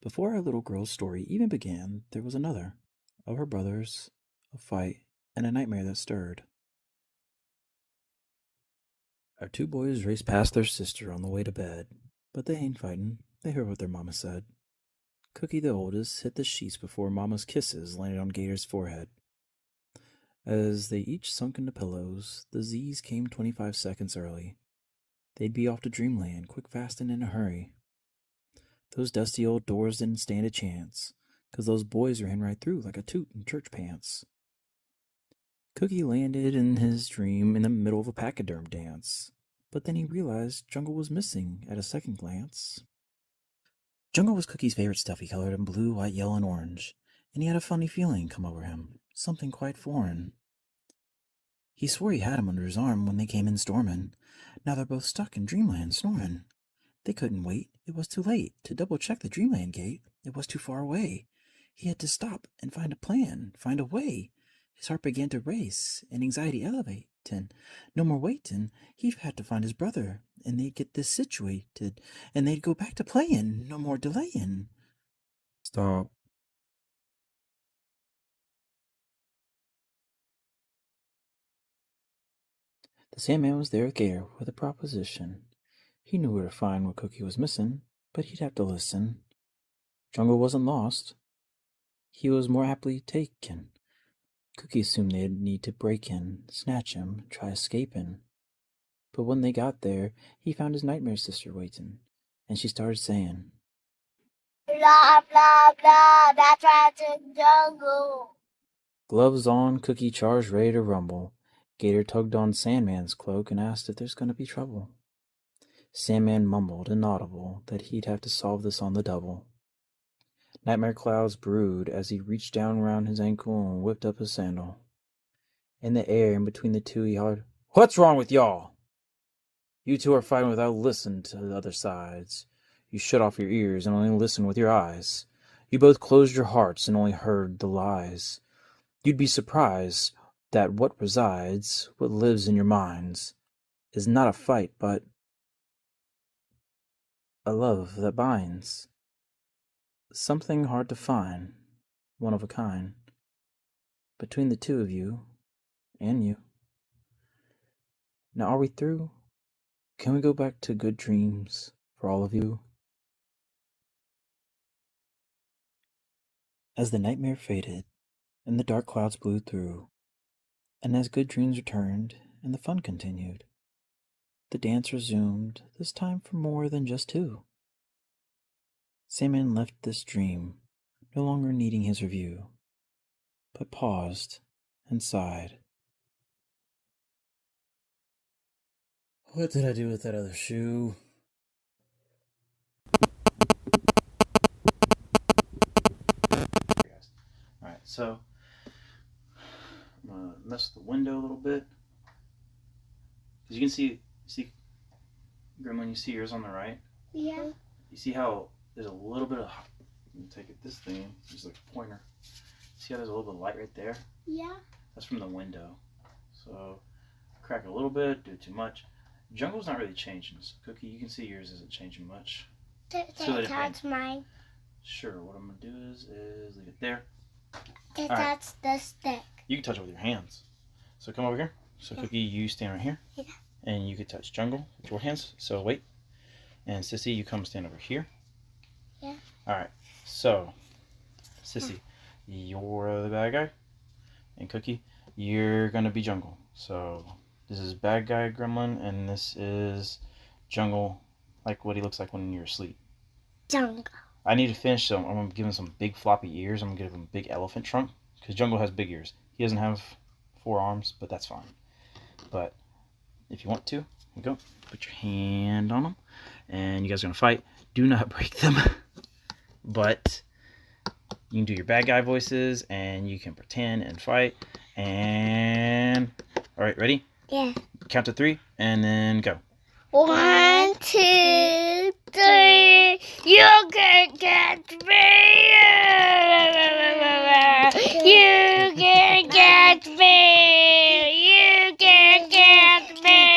Before our little girl's story even began, there was another, of her brothers, a fight, and a nightmare that stirred. Our two boys raced past their sister on the way to bed, but they ain't fighting. They heard what their mama said. Cookie, the oldest, hit the sheets before Mama's kisses landed on Gator's forehead. As they each sunk into pillows, the Z's came 25 seconds early. They'd be off to dreamland, quick, fast, and in a hurry. Those dusty old doors didn't stand a chance, 'cause those boys ran right through like a toot in church pants. Cookie landed in his dream in the middle of a pachyderm dance, but then he realized Jungle was missing at a second glance. Jungle was Cookie's favorite stuff. He colored in blue, white, yellow, and orange, and he had a funny feeling come over him, something quite foreign. He swore he had him under his arm when they came in storming. Now they're both stuck in dreamland snoring. They couldn't wait. It was too late to double-check the dreamland gate. It was too far away. He had to stop and find a plan, find a way. His heart began to race and anxiety elevating. No more waiting. He had to find his brother, and they'd get this situated, and they'd go back to playing. No more delaying. Stop. The Sandman was there with Gator with a proposition. He knew where to find what Cookie was missing, but he'd have to listen. Jungle wasn't lost. He was more aptly taken. Cookie assumed they'd need to break in, snatch him, try escaping. But when they got there, he found his nightmare sister waiting, and she started saying, "Blah, blah, blah, that's right in jungle." Gloves on, Cookie charged ready to rumble. Gator tugged on Sandman's cloak and asked if there's going to be trouble. Sandman mumbled, inaudible, that he'd have to solve this on the double. Nightmare clouds brewed as he reached down around his ankle and whipped up his sandal. In the air, in between the two, he hollered, "What's wrong with y'all? You two are fighting without listening to the other sides. You shut off your ears and only listen with your eyes. You both closed your hearts and only heard the lies. You'd be surprised that what resides, what lives in your minds, is not a fight, but a love that binds. Something hard to find, one of a kind, between the two of you and you. Now are we through? Can we go back to good dreams for all of you?" As the nightmare faded and the dark clouds blew through, and as good dreams returned and the fun continued, the dance resumed, this time for more than just two. Sandman left this dream, no longer needing his review, but paused and sighed. What did I do with that other shoe? Alright, so I'm going to mess with the window a little bit. Because you can see, Gremlin, you see yours on the right? Yeah. You see how there's a little bit of, let me take this thing, just like a pointer. See how there's a little bit of light right there? Yeah. That's from the window. So, crack it a little bit, do too much. Jungle's not really changing. So Cookie, you can see yours isn't changing much. That's mine. Sure, what I'm going to do is leave it there. That's the stick. You can touch it with your hands. So come over here. So Cookie, you stand right here. Yeah. And you can touch Jungle with your hands. So wait. And Sissy, you come stand over here. Yeah. Alright. So, Sissy, you're the bad guy. And Cookie, you're going to be Jungle. So, this is bad guy Gremlin, and this is Jungle, like what he looks like when you're asleep. Jungle. I need to finish, so I'm going to give him some big floppy ears. I'm going to give him a big elephant trunk, because Jungle has big ears. He doesn't have 4 arms, but that's fine. But if you want to, here you go. Put your hand on them, and you guys are going to fight. Do not break them. But you can do your bad guy voices, and you can pretend and fight. And all right, ready? Yeah. Count to 3, and then go. 1, 2, 3. You can catch me. You can catch me. You can catch me.